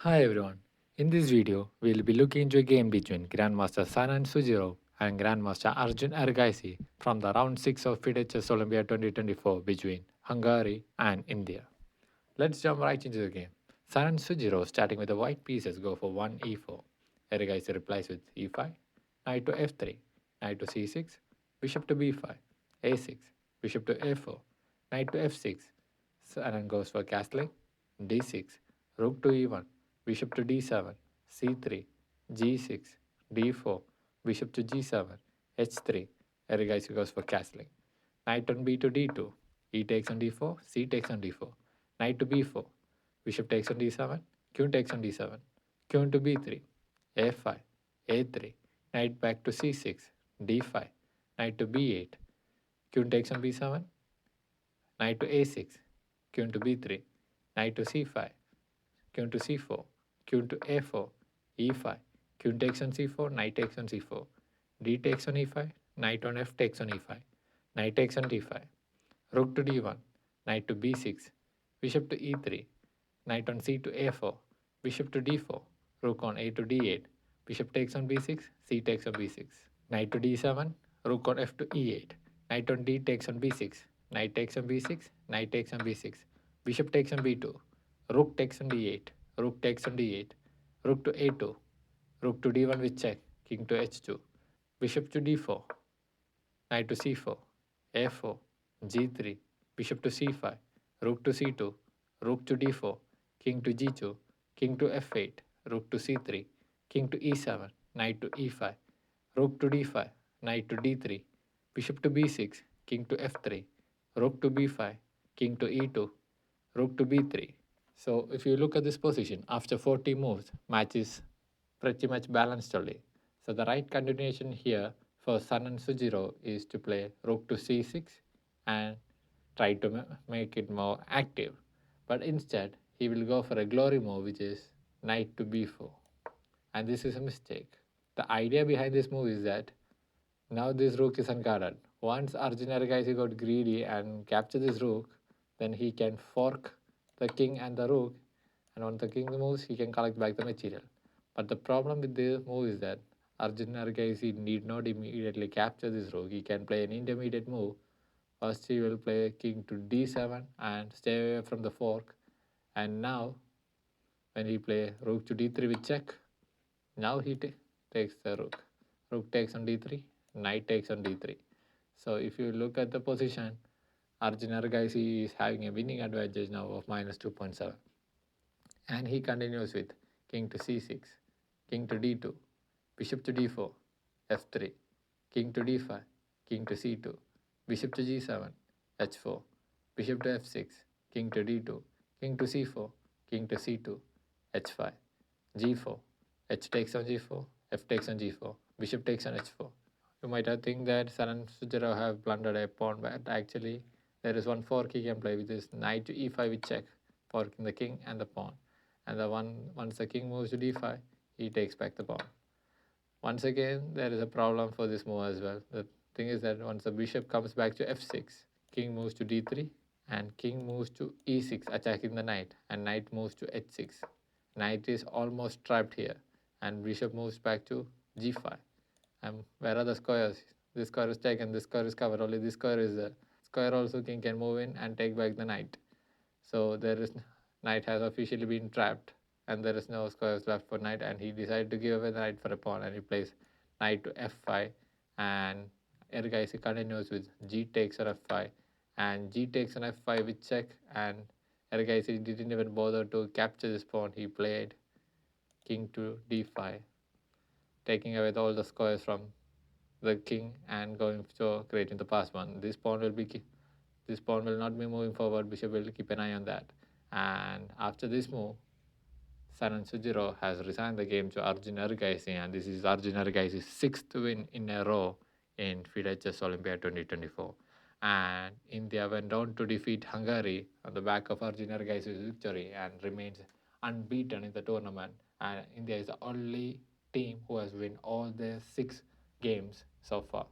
Hi everyone. In this video, we'll be looking into a game between Grandmaster Sanan Sujiro and Grandmaster Arjun Erigaisi from the round 6 of FIDE Chess Olympiad 2024 between Hungary and India. Let's jump right into the game. Sanan Sujiro, starting with the white pieces, go for 1 e4. Erigaisi replies with e5, knight to f3, knight to c6, bishop to b5, a6, bishop to a4, knight to f6. Sanan goes for castling, d6, rook to e1, bishop to d7, c3, g6, d4, bishop to g7, h3. Erigaisi goes for castling. Knight on b to d2, e takes on d4, c takes on d4, knight to b4, bishop takes on d7, queen takes on d7, queen to b3, a5, a3, knight back to c6, d5, knight to b8, queen takes on b7, knight to a6, queen to b3, knight to c5, queen to c4, queen to a4, e5, queen takes on c4, knight takes on c4, d takes on e5, knight on f takes on e5, knight takes on d5, rook to d1, knight to b6, bishop to e3, knight on c to a4, bishop to d4, rook on a to d8, bishop takes on b6, c takes on b6, knight to d7, rook on f to e8, knight on d takes on b6, knight takes on b6, knight takes on b6, bishop takes on b2, rook takes on d8, rook takes on d8, rook to a2, rook to d1 with check, king to h2, bishop to d4, knight to c4, a4, g3, bishop to c5, rook to c2, rook to d4, king to g2, king to f8, rook to c3, king to e7, knight to e5, rook to d5, knight to d3, bishop to b6, king to f3, rook to b5, king to e2, rook to b3. So if you look at this position, after 40 moves, match is pretty much balanced only. So the right continuation here for Sun and Sujiro is to play rook to c6 and try to make it more active. But instead, he will go for a glory move, which is knight to b4. And this is a mistake. The idea behind this move is that now this rook is unguarded. Once Arjun Erigaisi got greedy and captured this rook, then he can fork the king and the rook, and once the king moves, he can collect back the material. But the problem with this move is that Arjun Erigaisi need not immediately capture this rook. He can play an intermediate move. First, he will play king to d7 and stay away from the fork. And now, when he play rook to d3 with check, now he takes the rook. Rook takes on d3, knight takes on d3. So if you look at the position, Arjun Erigaisi is having a winning advantage now of minus 2.7. And he continues with king to c6, king to d2, bishop to d4, f3, king to d5, king to c2, bishop to g7, h4, bishop to f6, king to d2, king to c4, king to c2, h5, g4, h takes on g4, f takes on g4, bishop takes on h4. You might have think that San and Sujiro have blundered a pawn, but actually there is one fork he can play, which is knight to e5 with check, forking the king and the pawn. And once the king moves to d5, he takes back the pawn. Once again, there is a problem for this move as well. The thing is that once the bishop comes back to f6, king moves to d3, and king moves to e6, attacking the knight, and knight moves to h6. Knight is almost trapped here, and bishop moves back to g5. And where are the squares? This square is taken, this square is covered, only this square is there. Square also king can move in and take back the knight. So there is knight has officially been trapped, and there is no squares left for knight, and he decided to give away the knight for a pawn, and he plays knight to f5, and Erigaisi continues with g takes on f5, and g takes on f5 with check, and Erigaisi didn't even bother to capture this pawn. He played king to d5, taking away all the squares from the king and going to creating the pass one. This pawn will not be moving forward. Bishop will keep an eye on that. And after this move, Sanan Sujiro has resigned the game to Arjun Erigaisi, and this is Arjun Erigaisi's sixth win in a row in FIDE Chess Olympiad 2024. And India went on to defeat Hungary on the back of Arjun Erigaisi's victory and remains unbeaten in the tournament. And India is the only team who has won all their 6 games so far.